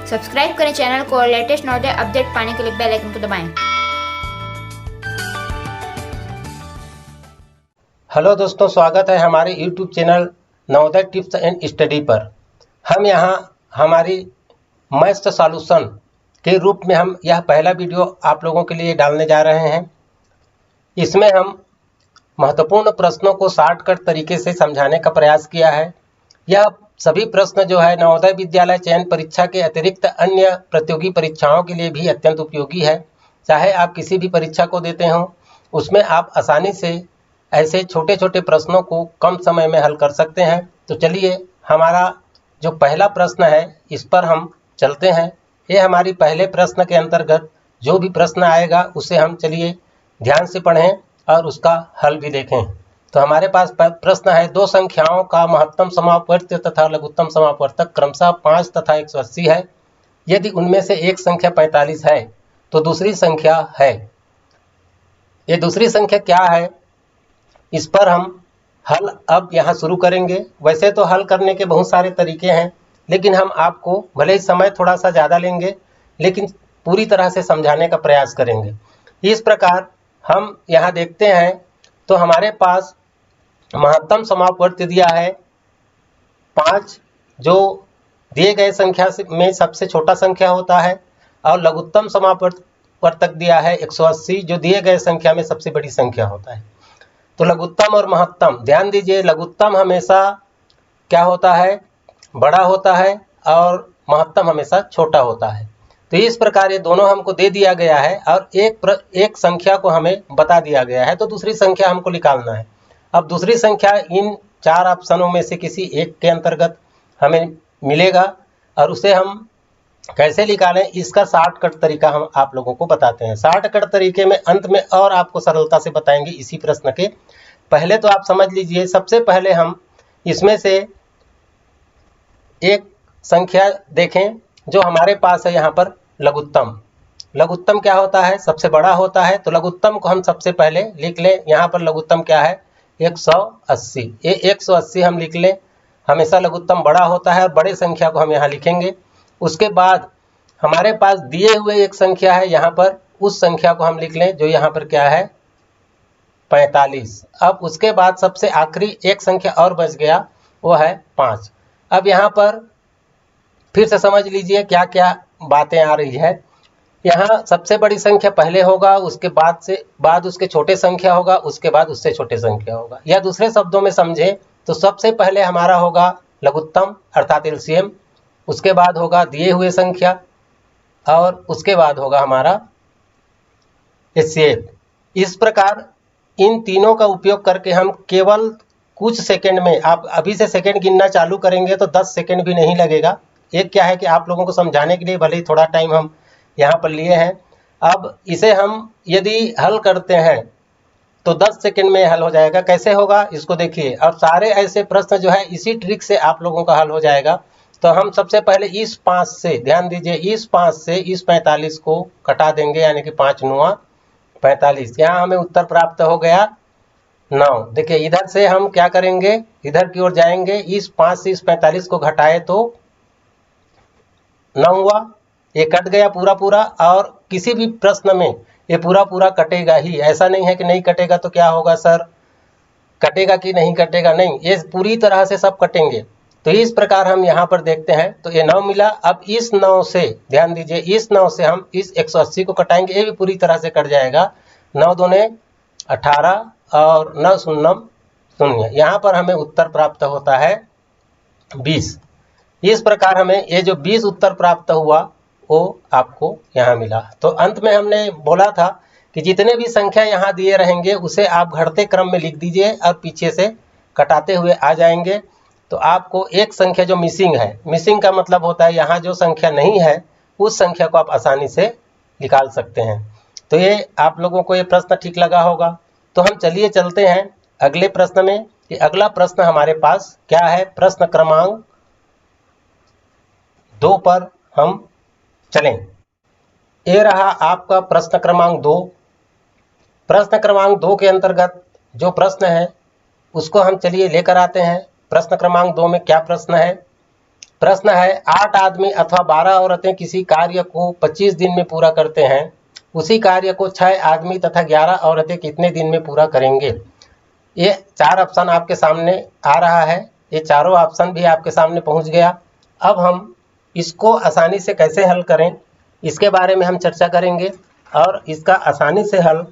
Subscribe करें channel को और लेटेस्ट नवोदय अपडेट पाने के लिए बेल आइकन को दबाएं। हेलो दोस्तों, स्वागत है हमारे YouTube channel Navodaya tips and study पर। हम यहाँ हमारी मैथ्स सॉल्यूशन के रूप में हम यह पहला वीडियो आप लोगों के लिए डालने जा रहे हैं। इसमें हम महत्वपूर्ण प्रश्नों को शॉर्टकट तरीके से समझाने का प्रयास किया है। यह सभी प्रश्न जो है नवोदय विद्यालय चयन परीक्षा के अतिरिक्त अन्य प्रतियोगी परीक्षाओं के लिए भी अत्यंत उपयोगी है। चाहे आप किसी भी परीक्षा को देते हों, उसमें आप आसानी से ऐसे छोटे छोटे प्रश्नों को कम समय में हल कर सकते हैं। तो चलिए हमारा जो पहला प्रश्न है इस पर हम चलते हैं। ये हमारी पहले प्रश्न के अंतर्गत जो भी प्रश्न आएगा उसे हम चलिए ध्यान से पढ़ें और उसका हल भी देखें। तो हमारे पास प्रश्न है, दो संख्याओं का महत्तम समापवर्त्य तथा लघुत्तम समापवर्तक क्रमशः 5 तथा 180 है। यदि उनमें से एक संख्या 45 है तो दूसरी संख्या है। ये दूसरी संख्या क्या है, इस पर हम हल अब यहाँ शुरू करेंगे। वैसे तो हल करने के बहुत सारे तरीके हैं, लेकिन हम आपको भले ही समय थोड़ा सा ज़्यादा लेंगे लेकिन पूरी तरह से समझाने का प्रयास करेंगे। इस प्रकार हम यहाँ देखते हैं तो हमारे पास महत्तम समापवर्त्य दिया है 5, जो दिए गए संख्या में सबसे छोटा संख्या होता है, और लघुत्तम समापवर्तक दिया है 180, जो दिए गए संख्या में सबसे बड़ी संख्या होता है। तो लघुत्तम और महत्तम, ध्यान दीजिए, लघुत्तम हमेशा क्या होता है, बड़ा होता है, और महत्तम हमेशा छोटा होता है। तो इस प्रकार ये दोनों हमको दे दिया गया है और एक संख्या को हमें बता दिया गया है, तो दूसरी संख्या हमको निकालना है। अब दूसरी संख्या इन 4 ऑप्शनों में से किसी एक के अंतर्गत हमें मिलेगा, और उसे हम कैसे निकालें इसका शॉर्टकट तरीका हम आप लोगों को बताते हैं। शॉर्टकट तरीके में अंत में और आपको सरलता से बताएंगे इसी प्रश्न के। पहले तो आप समझ लीजिए, सबसे पहले हम इसमें से एक संख्या देखें जो हमारे पास है यहाँ पर लघुत्तम। लघुत्तम क्या होता है, सबसे बड़ा होता है। तो लघुत्तम को हम सबसे पहले लिख लें। यहाँ पर लघुत्तम क्या है, 180। ये 180 हम लिख लें। हमेशा लघुत्तम बड़ा होता है और बड़े संख्या को हम यहाँ लिखेंगे। उसके बाद हमारे पास दिए हुए एक संख्या है यहाँ पर, उस संख्या को हम लिख लें जो यहाँ पर क्या है, 45। अब उसके बाद सबसे आखिरी एक संख्या और बच गया, वो है 5। अब यहाँ पर फिर से समझ लीजिए क्या क्या बातें आ रही है। यहाँ सबसे बड़ी संख्या पहले होगा, उसके बाद उसके छोटे संख्या होगा, उसके बाद उससे छोटे संख्या होगा। या दूसरे शब्दों में समझे तो सबसे पहले हमारा होगा लघुत्तम अर्थात एलसीएम, उसके बाद होगा दिए हुए संख्या, और उसके बाद होगा हमारा एचसीएफ। इस प्रकार इन तीनों का उपयोग करके हम केवल कुछ सेकंड में, आप अभी से सेकंड गिनना चालू करेंगे तो 10 सेकंड भी नहीं लगेगा। एक क्या है कि आप लोगों को समझाने के लिए भले ही थोड़ा टाइम हम यहाँ पर लिए हैं। अब इसे हम यदि हल करते हैं तो 10 सेकंड में हल हो जाएगा। कैसे होगा इसको देखिए। और सारे ऐसे प्रश्न जो है इसी ट्रिक से आप लोगों का हल हो जाएगा। तो हम सबसे पहले इस 5 से, ध्यान दीजिए, इस 5 से इस 45 को कटा देंगे, यानी कि 5 9 45। यहाँ हमें उत्तर प्राप्त हो गया 9। देखिए इधर से हम क्या करेंगे, इधर की ओर जाएंगे, इस 5 से इस 45 को घटाए तो 9 हुआ। ये कट गया पूरा पूरा, और किसी भी प्रश्न में ये पूरा पूरा कटेगा ही। ऐसा नहीं है कि नहीं कटेगा तो क्या होगा सर, कटेगा कि नहीं कटेगा, नहीं, ये पूरी तरह से सब कटेंगे। तो इस प्रकार हम यहाँ पर देखते हैं तो ये 9 मिला। अब इस 9 से, ध्यान दीजिए, इस 9 से हम इस 180 को कटाएंगे, ये भी पूरी तरह से कट जाएगा। 9 दूने 18 और 9 शून्यम 0। यहाँ पर हमें उत्तर प्राप्त होता है 20। इस प्रकार हमें ये जो 20 उत्तर प्राप्त हुआ वो आपको यहाँ मिला। तो अंत में हमने बोला था कि जितने भी संख्या यहाँ दिए रहेंगे उसे आप घटते क्रम में लिख दीजिए और पीछे से कटाते हुए आ जाएंगे। तो आपको एक संख्या जो मिसिंग है, मिसिंग का मतलब होता है यहाँ जो संख्या नहीं है उस संख्या को आप आसानी से निकाल सकते हैं। तो ये आप लोगों को ये प्रश्न ठीक लगा होगा। तो हम चलिए चलते हैं अगले प्रश्न में। ये अगला प्रश्न हमारे पास क्या है, प्रश्न क्रमांक 2 पर हम चलें। ये रहा आपका प्रश्न क्रमांक 2। प्रश्न क्रमांक 2 के अंतर्गत जो प्रश्न है उसको हम चलिए लेकर आते हैं। प्रश्न क्रमांक 2 में क्या प्रश्न है, प्रश्न है 8 आदमी अथवा 12 औरतें किसी कार्य को 25 दिन में पूरा करते हैं, उसी कार्य को 6 आदमी तथा 11 औरतें कितने दिन में पूरा करेंगे। ये 4 ऑप्शन आपके सामने आ रहा है, ये चारों ऑप्शन भी आपके सामने पहुंच गया। अब हम इसको आसानी से कैसे हल करें इसके बारे में हम चर्चा करेंगे, और इसका आसानी से हल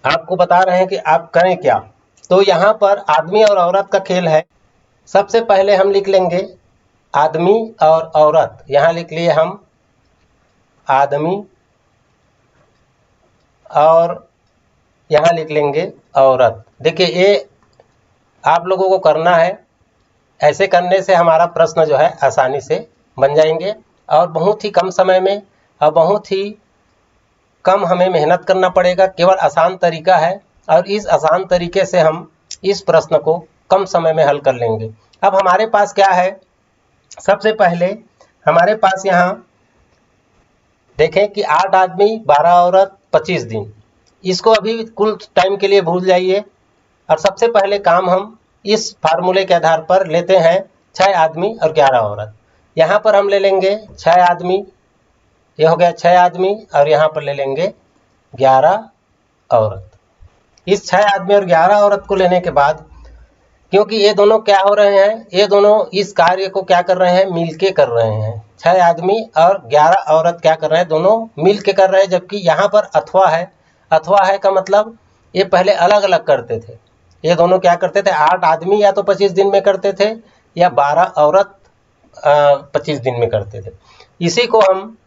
आपको बता रहे हैं कि आप करें क्या। तो यहाँ पर आदमी और औरत का खेल है। सबसे पहले हम लिख लेंगे आदमी और औरत, यहाँ लिख लिए हम आदमी और यहाँ लिख लेंगे औरत। देखिए ये आप लोगों को करना है, ऐसे करने से हमारा प्रश्न जो है आसानी से बन जाएंगे और बहुत ही कम समय में और बहुत ही कम हमें मेहनत करना पड़ेगा। केवल आसान तरीका है और इस आसान तरीके से हम इस प्रश्न को कम समय में हल कर लेंगे। अब हमारे पास क्या है, सबसे पहले हमारे पास यहाँ देखें कि 8 आदमी 12 औरत 25 दिन, इसको अभी कुल टाइम के लिए भूल जाइए और सबसे पहले काम हम इस फार्मूले के आधार पर लेते हैं 6 आदमी और 11 औरत। यहाँ पर हम ले लेंगे 6 आदमी, ये हो गया 6 आदमी, और यहाँ पर ले लेंगे 11 औरत। इस 6 आदमी और 11 औरत को लेने के बाद, क्योंकि ये दोनों क्या हो रहे हैं, ये दोनों इस कार्य को क्या कर रहे हैं, मिलके कर रहे हैं। 6 आदमी और 11 औरत क्या कर रहे हैं, दोनों मिलके कर रहे हैं। जबकि यहाँ पर अथवा है, अथवा है का मतलब ये पहले अलग अलग करते थे। ये दोनों क्या करते थे, 8 आदमी या तो 25 दिन में करते थे या 12 औरत 25 दिन में करते थे। इसी को हम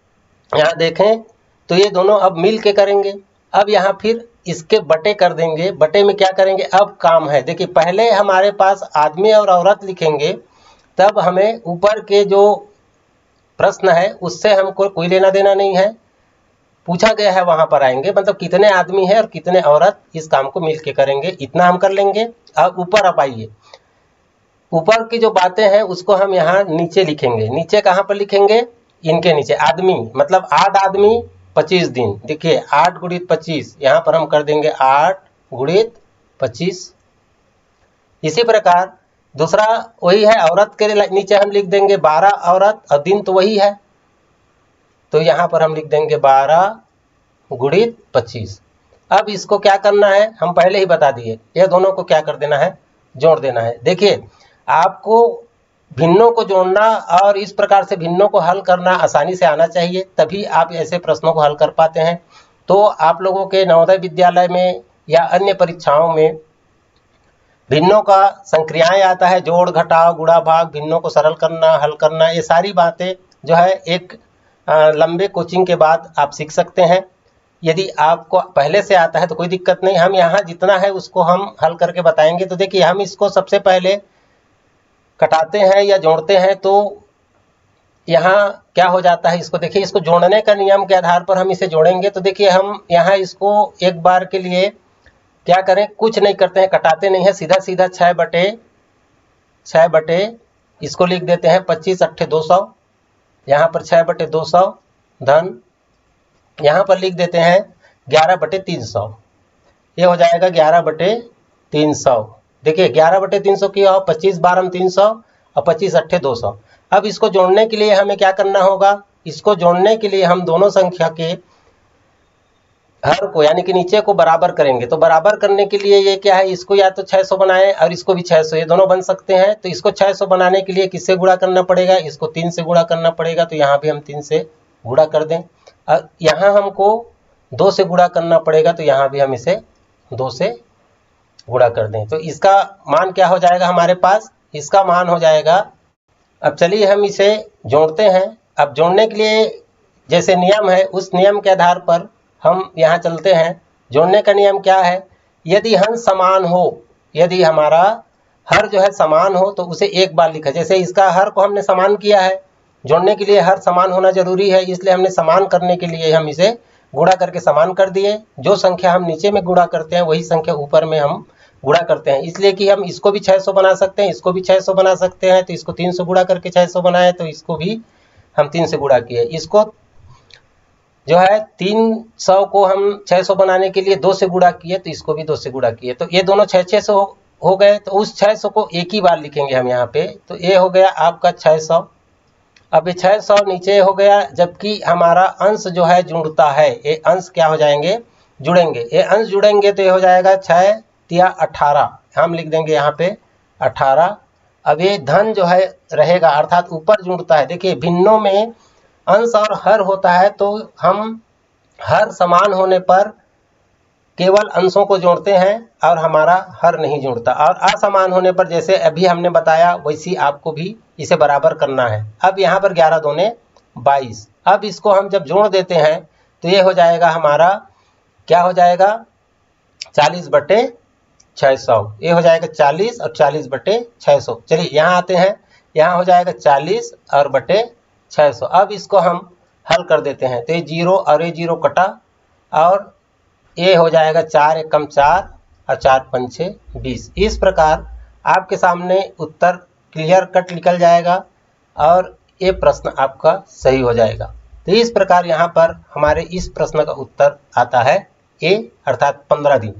यहाँ देखें तो ये दोनों अब मिल के करेंगे। अब यहाँ फिर इसके बटे कर देंगे। बटे में क्या करेंगे, अब काम है, देखिए पहले हमारे पास आदमी और औरत लिखेंगे, तब हमें ऊपर के जो प्रश्न है उससे हमको कोई लेना देना नहीं है। पूछा गया है वहां पर आएंगे, मतलब कितने आदमी है और कितने औरत इस काम को मिल के करेंगे, इतना हम कर लेंगे। अब ऊपर आप आइए, ऊपर की जो बातें हैं उसको हम यहाँ नीचे लिखेंगे। नीचे कहाँ पर लिखेंगे, इनके नीचे आदमी, मतलब 8 आदमी 25 दिन। देखिए 8 गुणित 25, यहाँ पर हम कर देंगे 8 गुणित 25। इसी प्रकार दूसरा वही है, औरत के नीचे हम लिख देंगे 12 औरत, और दिन तो वही है, तो यहाँ पर हम लिख देंगे 12 गुणित 25। अब इसको क्या करना है, हम पहले ही बता दिए, ये दोनों को क्या कर देना है, जोड़ देना है। देखिए आपको भिन्नों को जोड़ना और इस प्रकार से भिन्नों को हल करना आसानी से आना चाहिए, तभी आप ऐसे प्रश्नों को हल कर पाते हैं। तो आप लोगों के नवोदय विद्यालय में या अन्य परीक्षाओं में भिन्नों का संक्रियाएं आता है, जोड़ घटाव गुणा भाग, भिन्नों को सरल करना, हल करना, ये सारी बातें जो है एक लंबे कोचिंग के बाद आप सीख सकते हैं। यदि आपको पहले से आता है तो कोई दिक्कत नहीं, हम यहाँ जितना है उसको हम हल करके बताएंगे। तो देखिए हम इसको सबसे पहले कटाते हैं या जोड़ते हैं, तो यहाँ क्या हो जाता है, इसको देखिए, इसको जोड़ने का नियम के आधार पर हम इसे जोड़ेंगे। तो देखिए हम यहाँ इसको एक बार के लिए क्या करें, कुछ नहीं करते हैं, कटाते नहीं है, सीधा सीधा 6 बटे इसको लिख देते हैं 25 अट्ठे 200, यहाँ पर 6 बटे 200 धन, यहाँ पर लिख देते हैं 11 बटे 300, ये हो जाएगा 11 बटे 300। देखिए 11 बटे 300 किया हो, 25 12 300 और 25 अट्ठे 200। अब इसको जोड़ने के लिए हमें क्या करना होगा, इसको जोड़ने के लिए हम दोनों संख्या के हर को यानी कि नीचे को बराबर करेंगे। तो बराबर करने के लिए ये क्या है, इसको या तो 600 बनाएं और इसको भी 600, ये दोनों बन सकते हैं। तो इसको 600 बनाने के लिए किससे गुणा करना पड़ेगा, इसको 3 से गुणा करना पड़ेगा। तो यहाँ भी हम 3 से गुणा कर दें, और यहाँ हमको 2 से गुणा करना पड़ेगा, तो यहाँ भी हम इसे 2 से गुणा कर दें। तो इसका मान क्या हो जाएगा हमारे पास, इसका मान हो जाएगा, अब चलिए हम इसे जोड़ते हैं। अब जोड़ने के लिए जैसे नियम है उस नियम के आधार पर हम यहाँ चलते हैं। जोड़ने का नियम क्या है, यदि हर समान हो, यदि हमारा हर जो है समान हो तो उसे एक बार लिखा। जैसे इसका हर को हमने समान किया है, जोड़ने के लिए हर समान होना जरूरी है, इसलिए हमने समान करने के लिए हम इसे गुणा करके समान कर दिए। जो संख्या हम नीचे में गुणा करते हैं वही संख्या ऊपर में हम गुणा करते हैं, इसलिए कि हम इसको भी 600 बना सकते हैं, इसको भी 600 बना सकते हैं। तो इसको 300 गुणा करके 600 बनाए, तो इसको भी हम 3 से गुणा किए। इसको जो है 300 को हम 600 बनाने के लिए 2 से गुणा किए, तो इसको भी 2 से गुणा किए। तो ये दोनों 600 हो गए तो उस 600 को एक ही बार लिखेंगे हम यहाँ पे। तो ये हो गया आपका 600। अब ये 600 नीचे हो गया, जबकि हमारा अंश जो है जुड़ता है, ये अंश क्या हो जाएंगे, जुड़ेंगे। ये अंश जुड़ेंगे तो ये हो जाएगा 6 तिया 18, हम लिख देंगे यहाँ पे 18। अब ये धन जो है रहेगा, अर्थात ऊपर जुड़ता है। देखिए भिन्नों में अंश और हर होता है, तो हम हर समान होने पर केवल अंशों को जोड़ते हैं और हमारा हर नहीं जुड़ता, और असमान होने पर जैसे अभी हमने बताया वैसी आपको भी इसे बराबर करना है। अब यहाँ पर 11 दूने 22। अब इसको हम जब जोड़ देते हैं तो ये हो जाएगा हमारा, क्या हो जाएगा, 40/600। ये हो जाएगा 40 और 40/600। चलिए यहाँ आते हैं, यहाँ हो जाएगा 40 और बटे 600। अब इसको हम हल कर देते हैं तो ये 0 और ये 0 कटा, और ये हो जाएगा 4 एकम 4 और 4 पंचे 20। इस प्रकार आपके सामने उत्तर क्लियर कट निकल जाएगा और ये प्रश्न आपका सही हो जाएगा। तो इस प्रकार यहाँ पर हमारे इस प्रश्न का उत्तर आता है ए, अर्थात 15 दिन।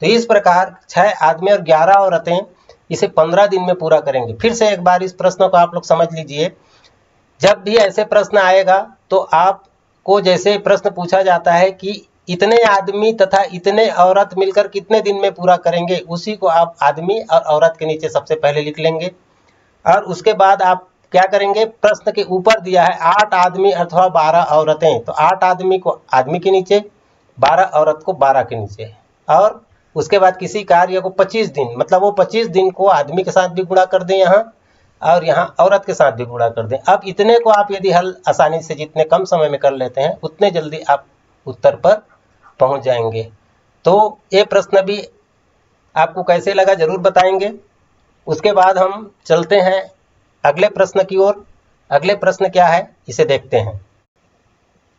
तो इस प्रकार 6 आदमी और 11 औरतें इसे 15 दिन में पूरा करेंगे। फिर से एक बार इस प्रश्न को आप लोग समझ लीजिए। जब भी ऐसे प्रश्न आएगा तो आपको जैसे प्रश्न पूछा जाता है कि इतने आदमी तथा इतने औरत मिलकर कितने दिन में पूरा करेंगे, उसी को आप आदमी और औरत के नीचे सबसे पहले लिख लेंगे, और उसके बाद आप क्या करेंगे, प्रश्न के ऊपर दिया है 8 आदमी अथवा 12 औरतें, तो 8 आदमी को आदमी के नीचे, 12 औरत को 12 के नीचे, और उसके बाद किसी कार्य को 25 दिन, मतलब वो 25 दिन को आदमी के साथ भी गुणा कर दें यहाँ, और यहाँ औरत के साथ भी गुणा कर दें। अब इतने को आप यदि हल आसानी से जितने कम समय में कर लेते हैं उतने जल्दी आप उत्तर पर पहुंच जाएंगे। तो ये प्रश्न भी आपको कैसे लगा जरूर बताएंगे। उसके बाद हम चलते हैं अगले प्रश्न की ओर। अगले प्रश्न क्या है इसे देखते हैं।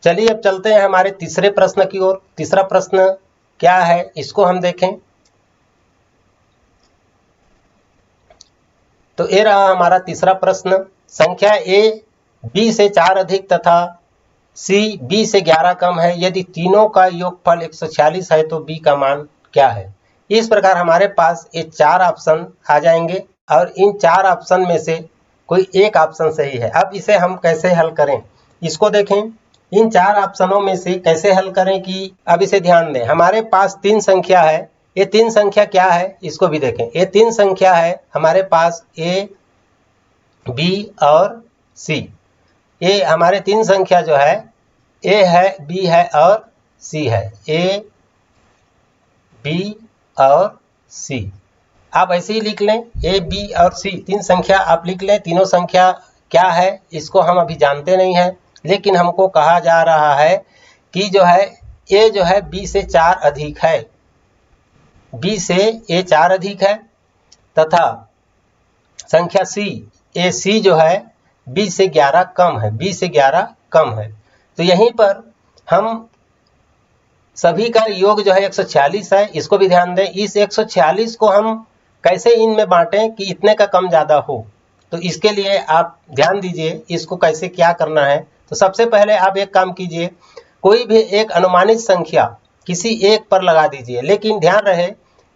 चलिए अब चलते हैं हमारे तीसरे प्रश्न की ओर। तीसरा प्रश्न क्या है इसको हम देखें। तो ये रहा हमारा तीसरा प्रश्न। संख्या ए बी से 4 अधिक तथा सी बी से 11 कम है, यदि तीनों का योगफल 146 है तो बी का मान क्या है। इस प्रकार हमारे पास ये 4 ऑप्शन आ जाएंगे और इन 4 ऑप्शन में से कोई एक ऑप्शन सही है। अब इसे हम कैसे हल करें इसको देखें। इन 4 ऑप्शनों में से कैसे हल करें कि अब इसे ध्यान दें। हमारे पास 3 संख्या है, ये 3 संख्या क्या है इसको भी देखें। ये 3 संख्या है हमारे पास ए, बी और सी। ये हमारे 3 संख्या जो है ए है, बी है और सी है। ए, बी और सी आप ऐसे ही लिख लें। ए, बी और सी 3 संख्या आप लिख लें। तीनों संख्या क्या है इसको हम अभी जानते नहीं हैं, लेकिन हमको कहा जा रहा है कि जो है ए जो है बी से 4 अधिक है, बी से ए 4 अधिक है, तथा संख्या सी ए सी जो है बी से 11 कम है, बी से 11 कम है। तो यहीं पर हम सभी का योग जो है 146 है, इसको भी ध्यान दें। इस 146 को हम कैसे इनमें बांटें कि इतने का कम ज़्यादा हो, तो इसके लिए आप ध्यान दीजिए इसको कैसे क्या करना है। तो सबसे पहले आप एक काम कीजिए, कोई भी एक अनुमानित संख्या किसी एक पर लगा दीजिए, लेकिन ध्यान रहे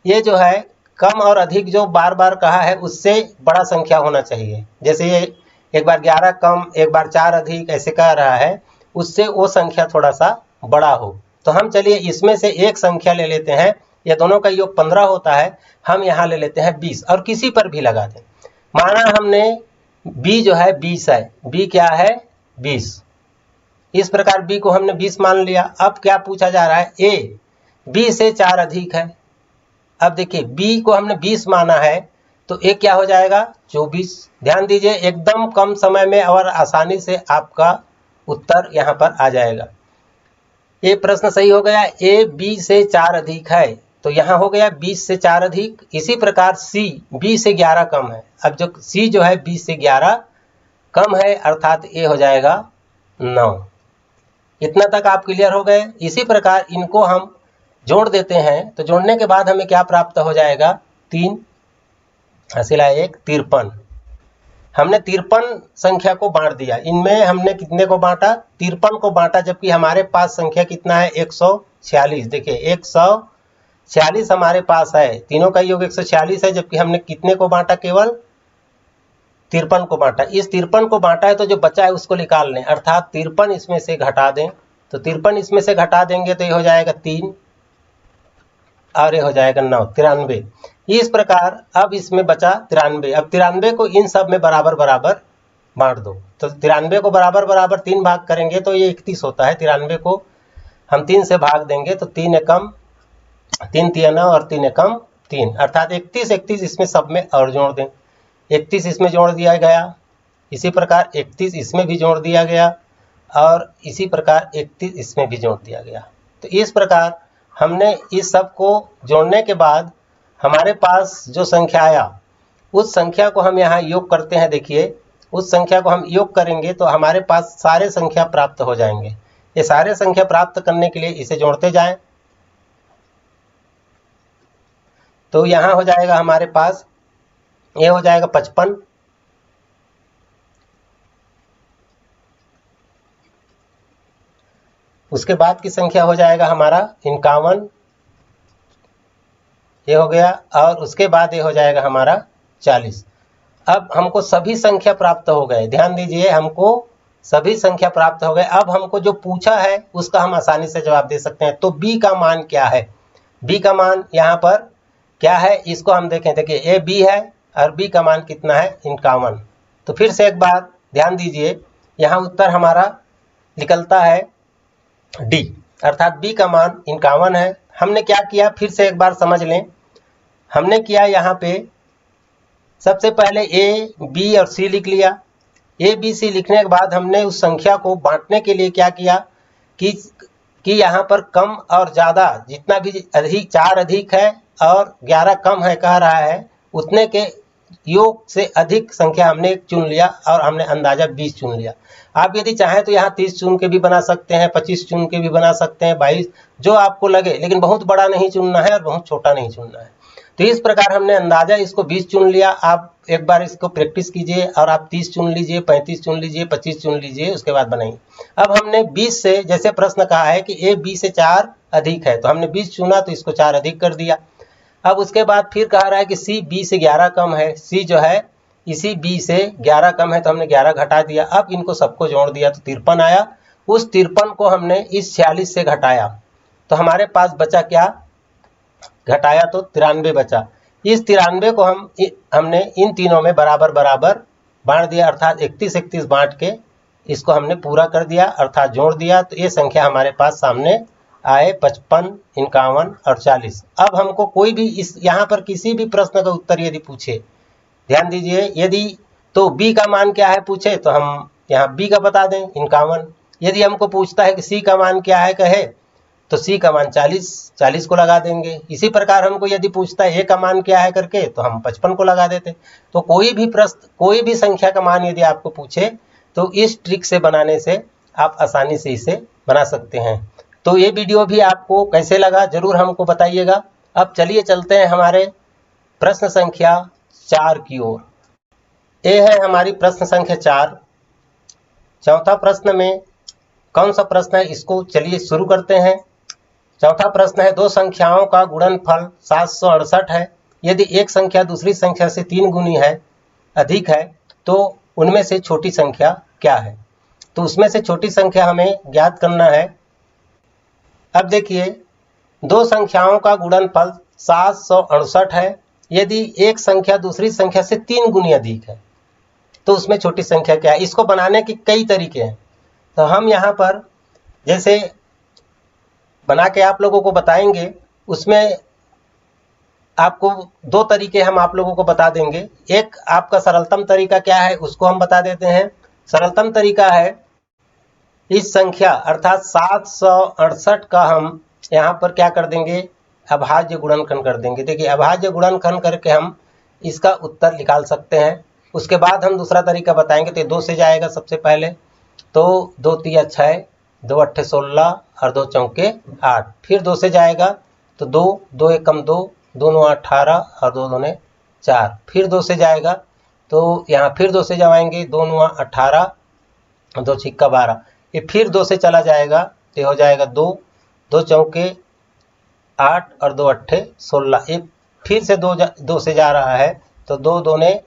ये जो है कम और अधिक जो बार बार कहा है उससे बड़ा संख्या होना चाहिए। जैसे ये एक बार 11 कम एक बार 4 अधिक ऐसे कह रहा है, उससे वो संख्या थोड़ा सा बड़ा हो। तो हम चलिए इसमें से एक संख्या ले लेते हैं, ये दोनों का योग 15 होता है, हम यहाँ ले लेते हैं 20 और किसी पर भी लगा दें। माना हमने b जो है 20 है, b क्या है 20। इस प्रकार b को हमने 20 मान लिया। अब क्या पूछा जा रहा है, a b से 4 अधिक है। अब देखिए b को हमने 20 माना है तो a क्या हो जाएगा 24। ध्यान दीजिए एकदम कम समय में और आसानी से आपका उत्तर यहाँ पर आ जाएगा। ये प्रश्न सही हो गया। a b से 4 अधिक है तो यहाँ हो गया 20 से 4 अधिक। इसी प्रकार c b से 11 कम है। अब जो c जो है 20 से 11 कम है, अर्थात a हो जाएगा 9। इतना तक आप क्लियर हो गए। इसी प्रकार इनको हम जोड़ देते हैं, तो जोड़ने के बाद हमें क्या प्राप्त हो जाएगा 3 हासिला 1 53। हमने 53 संख्या को बांट दिया। इनमें हमने कितने को बांटा 53 को बांटा, जबकि हमारे पास संख्या कितना है 146। देखिए 46 हमारे पास है, तीनों का योग 146 है, जबकि हमने कितने को बांटा, केवल 53 को बांटा। इस 53 को बांटा है तो जो बचा है उसको निकाल लें, अर्थात 53 इसमें से घटा दें। तो 53 इसमें से घटा देंगे तो ये हो जाएगा 3 और ये हो जाएगा 9, 93। इस प्रकार अब इसमें बचा 93। अब 93 को इन सब में बराबर बराबर बांट दो। तो 93 को बराबर बराबर 3 भाग करेंगे तो ये 31 होता है। 93 को हम 3 से भाग देंगे तो 3 एकम 3 तिया 9 और 3 एकम 3, अर्थात 31 इसमें सब में और जोड़ दें। 31 इसमें जोड़ दिया गया, इसी प्रकार 31 इसमें भी जोड़ दिया गया और इसी प्रकार 31 इसमें भी जोड़ दिया गया। तो इस प्रकार हमने इस सब को जोड़ने के बाद हमारे पास जो संख्या आया उस संख्या को हम यहाँ योग करते हैं। देखिए, उस संख्या को हम योग करेंगे तो हमारे पास सारे संख्या प्राप्त हो जाएंगे। ये सारे संख्या प्राप्त करने के लिए इसे जोड़ते जाएं तो यहाँ हो जाएगा हमारे पास, ये हो जाएगा 55, उसके बाद की संख्या हो जाएगा हमारा 51, ये हो गया, और उसके बाद ये हो जाएगा हमारा 40। अब हमको सभी संख्या प्राप्त हो गए, ध्यान दीजिए, हमको सभी संख्या प्राप्त हो गए। अब हमको जो पूछा है उसका हम आसानी से जवाब दे सकते हैं। तो b का मान क्या है, b का मान यहाँ पर क्या है इसको हम देखें। देखिए, ये b है और b का मान कितना है, 51। तो फिर से एक बार ध्यान दीजिए, यहाँ उत्तर हमारा निकलता है d, अर्थात b का मान 51 है। हमने क्या किया, फिर से एक बार समझ लें। हमने किया यहाँ पे सबसे पहले a, b और c लिख लिया। a, b, c लिखने के बाद हमने उस संख्या को बांटने के लिए क्या किया कि यहाँ पर कम और ज़्यादा, जितना भी अधिक, 4 अधिक है और 11 कम है कह रहा है, उतने के योग से अधिक संख्या हमने चुन लिया और हमने अंदाजा 20 चुन लिया। आप यदि चाहें तो यहाँ 30 चुन के भी बना सकते हैं, 25 चुन के भी बना सकते हैं, 22, जो आपको लगे, लेकिन बहुत बड़ा नहीं चुनना है और बहुत छोटा नहीं चुनना है। तो इस प्रकार हमने अंदाजा इसको 20 चुन लिया। आप एक बार इसको प्रैक्टिस कीजिए और आप 30 चुन लीजिए, 35 चुन लीजिए, 25 चुन लीजिए, उसके बाद बनाइए। अब हमने 20 से, जैसे प्रश्न कहा है कि a b से 4 अधिक है, तो हमने 20 चुना तो इसको 4 अधिक कर दिया। अब उसके बाद फिर कह रहा है कि c b से 11 कम है, c जो है इसी b से 11 कम है, तो हमने 11 घटा दिया। अब इनको सबको जोड़ दिया तो 53 आया। उस 53 को हमने इस 46 से घटाया तो हमारे पास बचा क्या, घटाया तो 93 बचा। इस 93 को हमने इन तीनों में बराबर बराबर बांट दिया, अर्थात 31 बांट के इसको हमने पूरा कर दिया, अर्थात जोड़ दिया। तो ये संख्या हमारे पास सामने आए 55, 51 और 40। अब हमको कोई भी इस यहाँ पर किसी भी प्रश्न का उत्तर यदि पूछे, ध्यान दीजिए, यदि तो b का मान क्या है पूछे तो हम यहाँ b का बता दें, 51। यदि हमको पूछता है कि c का मान क्या है कहे तो c का मान 40 को लगा देंगे। इसी प्रकार हमको यदि पूछता है a का मान क्या है करके तो हम 55 को लगा देते। तो कोई भी प्रश्न, कोई भी संख्या का मान यदि आपको पूछे तो इस ट्रिक से बनाने से आप आसानी से इसे बना सकते हैं। तो ये वीडियो भी आपको कैसे लगा जरूर हमको बताइएगा। अब चलिए चलते हैं हमारे प्रश्न संख्या 4 की ओर। ये है हमारी प्रश्न संख्या 4। चौथा प्रश्न में कौन सा प्रश्न है इसको चलिए शुरू करते हैं। चौथा प्रश्न है, दो संख्याओं का गुणनफल 768 है। यदि एक संख्या दूसरी संख्या से 3 गुनी है, अधिक है, तो उनमें से छोटी संख्या क्या है। तो उसमें से छोटी संख्या हमें ज्ञात करना है। अब देखिए, दो संख्याओं का गुणनफल 768 है। यदि एक संख्या दूसरी संख्या से 3 गुनी अधिक है तो उसमें छोटी संख्या क्या है। इसको बनाने के कई तरीके हैं, तो हम यहाँ पर जैसे बना के आप लोगों को बताएंगे, उसमें आपको 2 तरीके हम आप लोगों को बता देंगे। एक आपका सरलतम तरीका क्या है उसको हम बता देते हैं। सरलतम तरीका है, इस संख्या अर्थात 768 का हम यहाँ पर क्या कर देंगे, अभाज्य गुणनखंड कर देंगे। देखिए, अभाज्य गुणनखंड करके हम इसका उत्तर निकाल सकते हैं। उसके बाद हम दूसरा तरीका बताएंगे। तो 2 से जाएगा सबसे पहले, तो 2 तिया 6, 2 अट्ठे 16 और 2 चौके 8। फिर 2 से जाएगा तो 2, 2 एकम 2, 2 9 18 और 2 दूने 4। फिर 2 से जाएगा तो यहाँ फिर 2 से जाएंगे, 2 9 18, 2 छिक्का 12। ये फिर 2 से चला जाएगा तो हो जाएगा 2, 2 चौके 8 और 2 अट्ठे 16। एक फिर से दो से जा रहा है तो 2 दूने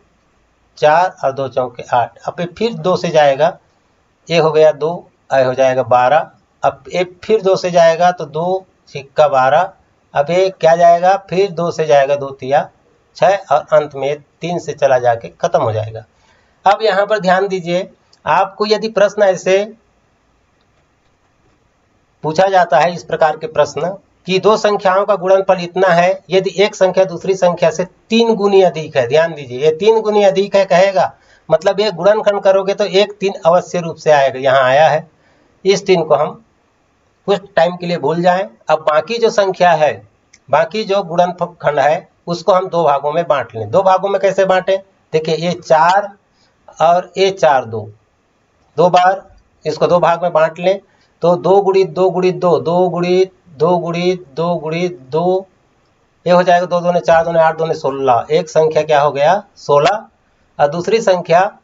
4 और 2 चौके 8। अब ये फिर 2 से जाएगा, ये हो गया 2, ये हो जाएगा 12। अब एक फिर 2 से जाएगा तो 2 सिक्का 12। अब ये क्या जाएगा, फिर 2 से जाएगा 2 तिया 6 और अंत में 3 से चला जाके खत्म हो जाएगा। अब यहाँ पर ध्यान दीजिए, आपको यदि प्रश्न ऐसे पूछा जाता है, इस प्रकार के प्रश्न कि दो संख्याओं का गुणनफल इतना है यदि एक संख्या दूसरी संख्या से 3 गुनी अधिक है, ध्यान दीजिए ये 3 गुनी अधिक है कहेगा, मतलब ये गुणनखंड करोगे तो 1 3 अवश्य रूप से आएगा। यहाँ आया है, इस 3 को हम कुछ टाइम के लिए भूल जाएं। अब बाकी जो संख्या है, बाकी जो गुणनखंड है उसको हम 2 भागों में बांट लें। 2 भागों में कैसे बांटें, देखिए ये 4 और ये 4 दो बार इसको 2 भाग में बांट लें तो 2 गुणित 2 गुणित 2, 2 गुणित 2 गुणित 2 गुणित 2, ये हो जाएगा 2 दूने 4 दूने 8 दूने 16। एक संख्या क्या हो गया 16, और दूसरी संख्या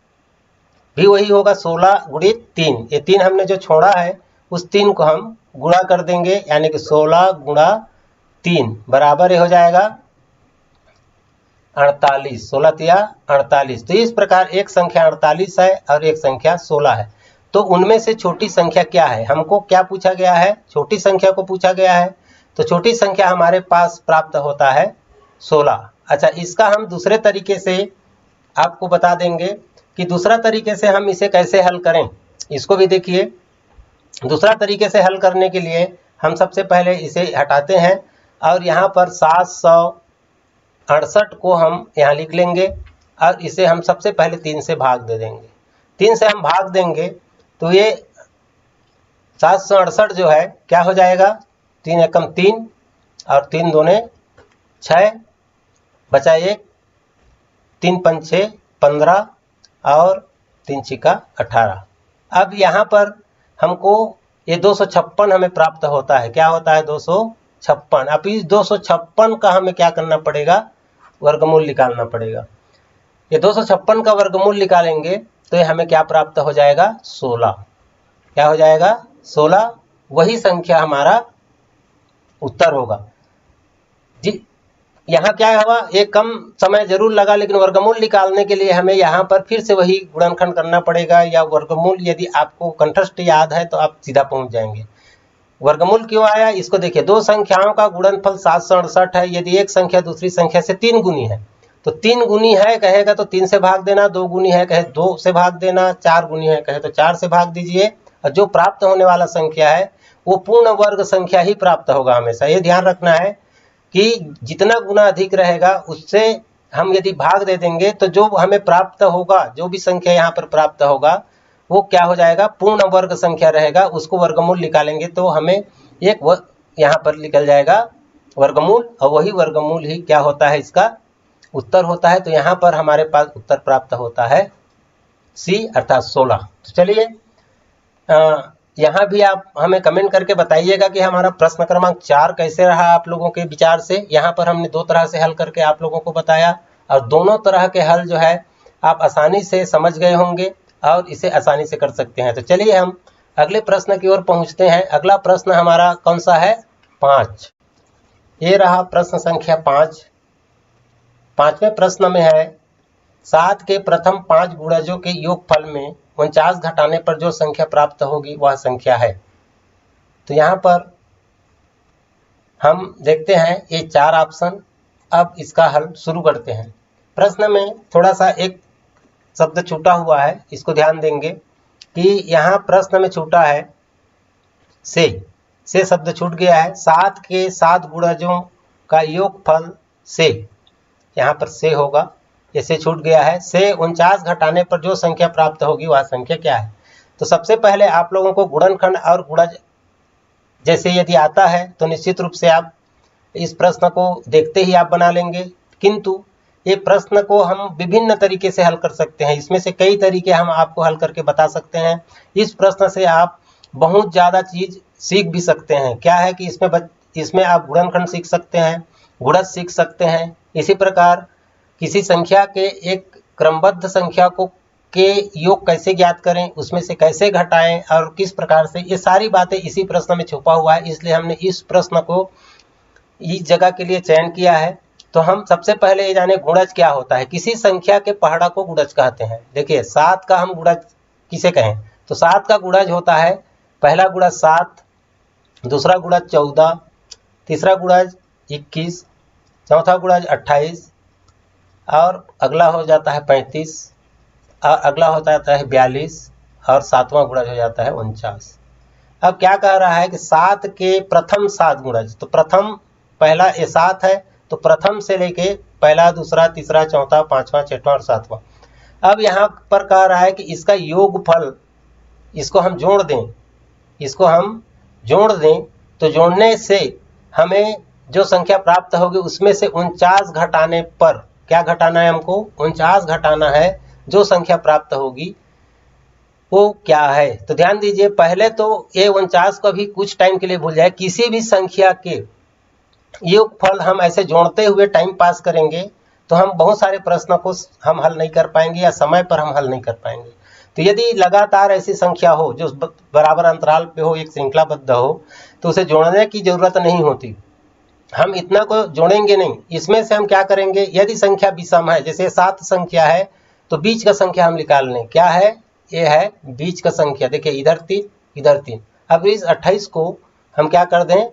भी वही होगा 16 गुणित 3। ये 3 हमने जो छोड़ा है उस 3 को हम गुणा कर देंगे, यानी कि 16 गुणा 3 बराबर ये हो जाएगा 48। 16 तिया 48। तो इस प्रकार एक संख्या 48 है और एक संख्या 16 है। तो उनमें से छोटी संख्या क्या है, हमको क्या पूछा गया है, छोटी संख्या को पूछा गया है। तो छोटी संख्या हमारे पास प्राप्त होता है 16। अच्छा, इसका हम दूसरे तरीके से आपको बता देंगे कि दूसरा तरीके से हम इसे कैसे हल करें। इसको भी देखिए, दूसरा तरीके से हल करने के लिए हम सबसे पहले इसे हटाते हैं और यहाँ पर 768 को हम यहाँ लिख लेंगे और इसे हम सबसे पहले 3 से भाग दे देंगे। 3 से हम भाग देंगे तो ये 768 जो है क्या हो जाएगा, 3 एकम 3 और 3 दूने 6, बचा 1, 3 पंचे 15 और 3 छिका 18। अब यहाँ पर हमको ये 256 हमें प्राप्त होता है। क्या होता है 256। अब इस 256 का हमें क्या करना पड़ेगा, वर्गमूल निकालना पड़ेगा। ये 256 का वर्गमूल निकालेंगे तो ये हमें क्या प्राप्त हो जाएगा 16। क्या हो जाएगा 16, वही संख्या हमारा उत्तर होगा जी। यहाँ क्या हुआ, एक कम समय जरूर लगा, लेकिन वर्गमूल निकालने के लिए हमें यहाँ पर फिर से वही गुणनखंड करना पड़ेगा, या वर्गमूल यदि आपको कंठस्थ याद है तो आप सीधा पहुंच जाएंगे। वर्गमूल क्यों आया, इसको देखिए, दो संख्याओं का गुणनफल 768 है यदि एक संख्या दूसरी संख्या से 3 गुनी है। तो 3 गुनी है कहेगा तो 3 से भाग देना, 2 गुनी है कहे 2 से भाग देना, 4 गुनी है कहे तो 4 से भाग दीजिए। और जो प्राप्त होने वाला संख्या है वो पूर्ण वर्ग संख्या ही प्राप्त होगा। हमेशा ये ध्यान रखना है कि जितना गुना अधिक रहेगा उससे हम यदि भाग दे देंगे तो जो हमें प्राप्त होगा, जो भी संख्या यहाँ पर प्राप्त होगा वो क्या हो जाएगा, पूर्ण वर्ग संख्या रहेगा। उसको वर्गमूल निकालेंगे तो हमें एक यहाँ पर निकल जाएगा वर्गमूल, और वही वर्गमूल ही क्या होता है, इसका उत्तर होता है। तो यहाँ पर हमारे पास उत्तर प्राप्त होता है सी अर्थात 16। तो चलिए यहाँ भी आप हमें कमेंट करके बताइएगा कि हमारा प्रश्न क्रमांक 4 कैसे रहा आप लोगों के विचार से। यहाँ पर हमने 2 तरह से हल करके आप लोगों को बताया और दोनों तरह के हल जो है आप आसानी से समझ गए होंगे और इसे आसानी से कर सकते हैं। तो चलिए हम अगले प्रश्न की ओर पहुँचते हैं। अगला प्रश्न हमारा कौन सा है, 5। ये रहा प्रश्न संख्या 5। 5वें प्रश्न में है 7 के प्रथम 5 गुणजों के योगफल में 49 घटाने पर जो संख्या प्राप्त होगी वह संख्या है। तो यहाँ पर हम देखते हैं ये 4 ऑप्शन। अब इसका हल शुरू करते हैं। प्रश्न में थोड़ा सा एक शब्द छूटा हुआ है, इसको ध्यान देंगे कि यहाँ प्रश्न में छूटा है से शब्द छूट गया है। 7 के 7 गुणजों का योगफल से, यहाँ पर से होगा, इसे छूट गया है। से 49 घटाने पर जो संख्या प्राप्त होगी वह संख्या क्या है। तो सबसे पहले आप लोगों को गुणनखंड और गुणज जैसे यदि आता है तो निश्चित रूप से आप इस प्रश्न को देखते ही आप बना लेंगे, किंतु ये प्रश्न को हम विभिन्न तरीके से हल कर सकते हैं। इसमें से कई तरीके हम आपको हल करके बता सकते हैं। इस प्रश्न से आप बहुत ज़्यादा चीज़ सीख भी सकते हैं। क्या है कि इसमें आप गुणनखंड सीख सकते हैं, गुणज सीख सकते हैं। इसी प्रकार किसी संख्या के एक क्रमबद्ध संख्या को के योग कैसे ज्ञात करें, उसमें से कैसे घटाएं और किस प्रकार से, ये सारी बातें इसी प्रश्न में छुपा हुआ है। इसलिए हमने इस प्रश्न को इस जगह के लिए चयन किया है। तो हम सबसे पहले ये जाने गुणज क्या होता है। किसी संख्या के पहाड़ा को गुणज कहते हैं। देखिए 7 का हम गुणज किसे कहें, तो 7 का गुणज होता है, पहला गुणज 7, दूसरा गुणज 14, तीसरा गुणज 21, चौथा गुणज 28, और अगला हो जाता है 35, और अगला हो जाता है 42, और सातवां गुणज हो जाता है 49। अब क्या कह रहा है कि 7 के प्रथम 7 गुणज, तो प्रथम पहला ये 7 है, तो प्रथम से लेके पहला, दूसरा, तीसरा, चौथा, पांचवा, छठवां और सातवां। अब यहाँ पर कह रहा है कि इसका योगफल, इसको हम जोड़ दें, इसको हम जोड़ दें, तो जोड़ने से हमें जो संख्या प्राप्त होगी उसमें से 49 घटाने पर, क्या घटाना है हमको, 49 घटाना है, जो संख्या प्राप्त होगी वो क्या है। तो ध्यान दीजिए, पहले तो ये 49 को भी कुछ टाइम के लिए भूल जाए। किसी भी संख्या के योगफल हम ऐसे जोड़ते हुए टाइम पास करेंगे तो हम बहुत सारे प्रश्नों को हम हल नहीं कर पाएंगे, या समय पर हम हल नहीं कर पाएंगे। तो यदि लगातार ऐसी संख्या हो जो बराबर अंतराल पे हो, एक श्रृंखलाबद्ध हो, तो उसे जोड़ने की जरूरत नहीं होती, हम इतना को जोड़ेंगे नहीं। इसमें से हम क्या करेंगे, यदि संख्या विषम है, जैसे 7 संख्या है, तो बीच का संख्या हम निकाल लें। क्या है, ये है बीच का संख्या। देखिए इधर 3, इधर 3। अब इस 28 को हम क्या कर दें,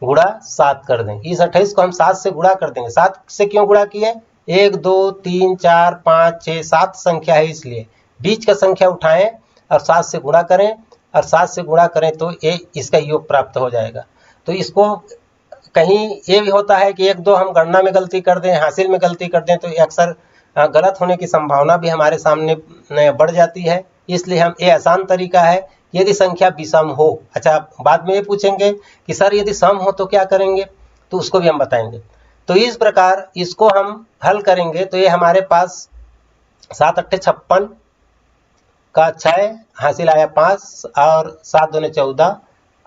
गुणा 7 कर दें। इस 28 को हम 7 से गुणा कर देंगे। 7 से क्यों गुणा किए, 1 2 3 4 5 6 7 संख्या है, इसलिए बीच का संख्या उठाएं और 7 से गुणा करें, और 7 से गुणा करें तो ये इसका योग प्राप्त हो जाएगा। तो इसको कहीं ये भी होता है कि 1 2 हम गणना में गलती कर दें, हासिल में गलती कर दें, तो अक्सर गलत होने की संभावना भी हमारे सामने बढ़ जाती है। इसलिए हम ये आसान तरीका है, यदि संख्या विषम हो। अच्छा, बाद में ये पूछेंगे कि सर यदि सम हो तो क्या करेंगे, तो उसको भी हम बताएंगे। तो इस प्रकार इसको हम हल करेंगे, तो ये हमारे पास 7 8 56 का 6 हासिल आया 5, और 7 दूने 14,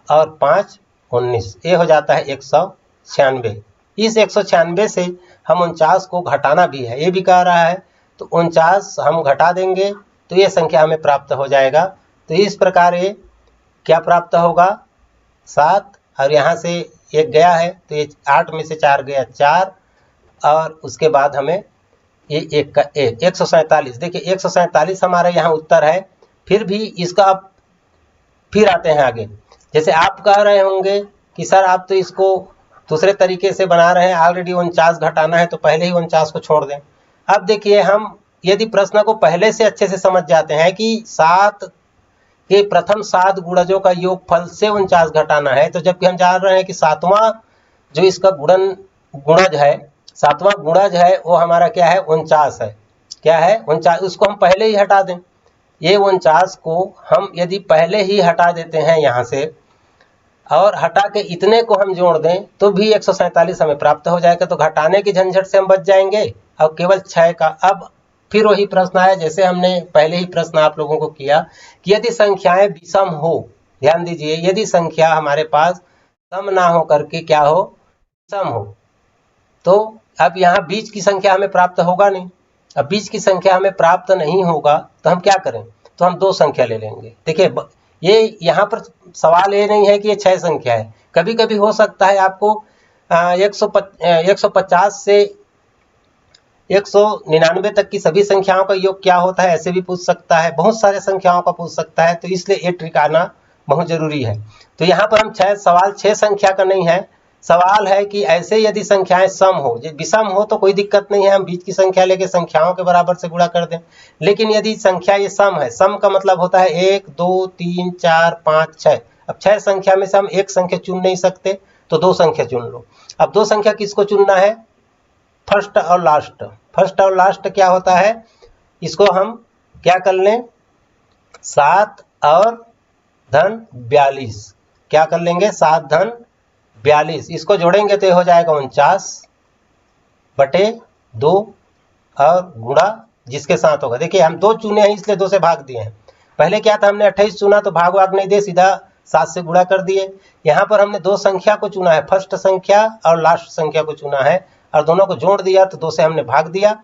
और 5 19, ये हो जाता है 196। इस 196 से हम 49 को घटाना भी है, ये भी कह रहा है, तो 49 हम घटा देंगे तो ये संख्या हमें प्राप्त हो जाएगा। तो इस प्रकार ये क्या प्राप्त होगा, 7, और यहाँ से 1 गया है, तो ये 8 में से 4 गया 4, और उसके बाद हमें ये 1 का 1, 147। देखिए 147 हमारा यहाँ उत्तर है। फिर भी इसका आप फिर आते हैं आगे। जैसे आप कह रहे होंगे कि सर आप तो इसको दूसरे तरीके से बना रहे हैं, ऑलरेडी 49 घटाना है, तो पहले ही 49 को छोड़ दें। अब देखिए, हम यदि प्रश्न को पहले से अच्छे से समझ जाते हैं कि 7 के प्रथम 7 गुणजों का योगफल से 49 घटाना है, तो जबकि हम जान रहे हैं कि 7वां जो इसका गुणज है, 7वां गुणज है, वो हमारा क्या है, 49 है। क्या है, 49, उसको हम पहले ही हटा दें। ये 49 को हम यदि पहले ही हटा देते हैं यहाँ से, और हटा के इतने को हम जोड़ दें, तो भी 147 हमें प्राप्त हो जाएगा। तो घटाने की झंझट से हम बच जाएंगे, और केवल 6 का। अब फिर वही प्रश्न आया, जैसे हमने पहले ही प्रश्न आप लोगों को किया कि यदि संख्याएं विषम हो, ध्यान दीजिए, यदि संख्या हमारे पास सम ना हो करके क्या हो, विषम हो, तो अब यहाँ बीच की संख्या हमें प्राप्त होगा नहीं। अब बीच की संख्या हमें प्राप्त नहीं होगा तो हम क्या करें, तो हम 2 संख्या ले लेंगे। देखिए ये यहाँ पर सवाल ये नहीं है कि ये 6 संख्या है। कभी कभी हो सकता है आपको 150 से 199 तक की सभी संख्याओं का योग क्या होता है, ऐसे भी पूछ सकता है, बहुत सारे संख्याओं का पूछ सकता है। तो इसलिए ये ट्रिक आना बहुत जरूरी है। तो यहाँ पर हम सवाल 6 संख्या का नहीं है, सवाल है कि ऐसे यदि संख्याएं सम हो, विषम हो तो कोई दिक्कत नहीं है, हम बीच की संख्या लेके संख्याओं के बराबर से गुणा कर दें। लेकिन यदि संख्या ये सम है, सम का मतलब होता है 1 2 3 4 5 6। अब 6 संख्या में से हम 1 संख्या चुन नहीं सकते, तो 2 संख्या चुन लो। अब 2 संख्या किसको चुनना है, फर्स्ट और लास्ट। फर्स्ट और लास्ट क्या होता है, इसको हम क्या कर लें, 7 और धन 42, क्या कर लेंगे, 7 धन 42, इसको जोड़ेंगे तो ये हो जाएगा 49/2 और गुणा जिसके साथ होगा। देखिए हम 2 चुने हैं इसलिए 2 से भाग दिए हैं। पहले क्या था, हमने 28 चुना तो भाग वाग नहीं दे, सीधा 7 से गुणा कर दिए। यहाँ पर हमने 2 संख्या को चुना है, फर्स्ट संख्या और लास्ट संख्या को चुना है, और दोनों को जोड़ दिया तो 2 से हमने भाग दिया।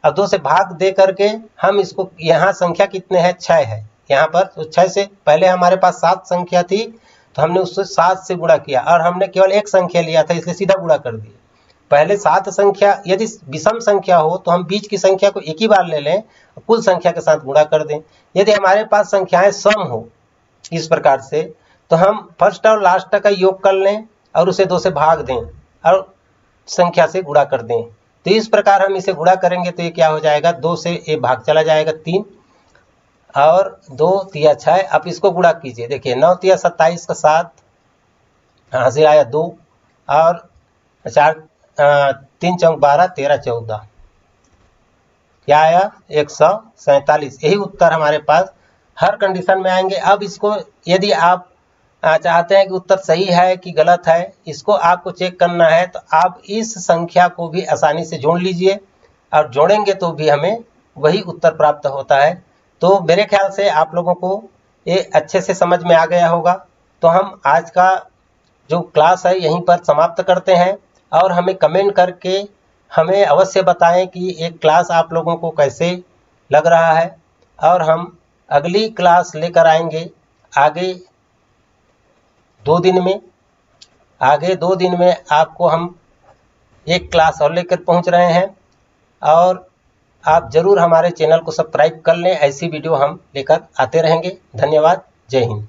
अब 2 से भाग दे करके हम इसको, यहाँ संख्या कितने हैं, 6 है यहाँ पर, तो 6 से पहले हमारे पास 7 संख्या थी, तो हमने उससे 7 से गुणा किया और हमने केवल एक संख्या लिया था इसलिए सीधा गुणा कर दिया। पहले 7 संख्या, यदि विषम संख्या हो तो हम बीच की संख्या को एक ही बार ले लें, कुल संख्या के साथ गुणा कर दें। यदि हमारे पास संख्याएं सम हो इस प्रकार से, तो हम फर्स्ट और लास्ट का योग कर लें और उसे 2 से भाग दें और संख्या से गुणा कर दें। तो इस प्रकार हम इसे गुणा करेंगे तो ये क्या हो जाएगा, 2 से ये भाग चला जाएगा 3 और 2 तिया 6। अब इसको गुणा कीजिए, देखिए 9 तिया 27 का 7, हासिल आया 2 और 4 3 चौक 12, 13 14, क्या आया 147। यही उत्तर हमारे पास हर कंडीशन में आएंगे। अब इसको यदि आप चाहते हैं कि उत्तर सही है कि गलत है, इसको आपको चेक करना है, तो आप इस संख्या को भी आसानी से जोड़ लीजिए और जोड़ेंगे तो भी हमें वही उत्तर प्राप्त होता है। तो मेरे ख्याल से आप लोगों को ये अच्छे से समझ में आ गया होगा। तो हम आज का जो क्लास है यहीं पर समाप्त करते हैं और हमें कमेंट करके हमें अवश्य बताएं कि एक क्लास आप लोगों को कैसे लग रहा है, और हम अगली क्लास लेकर आएंगे आगे 2 दिन में। आगे 2 दिन में आपको हम एक क्लास और लेकर पहुंच रहे हैं, और आप ज़रूर हमारे चैनल को सब्सक्राइब कर लें, ऐसी वीडियो हम लेकर आते रहेंगे। धन्यवाद, जय हिंद।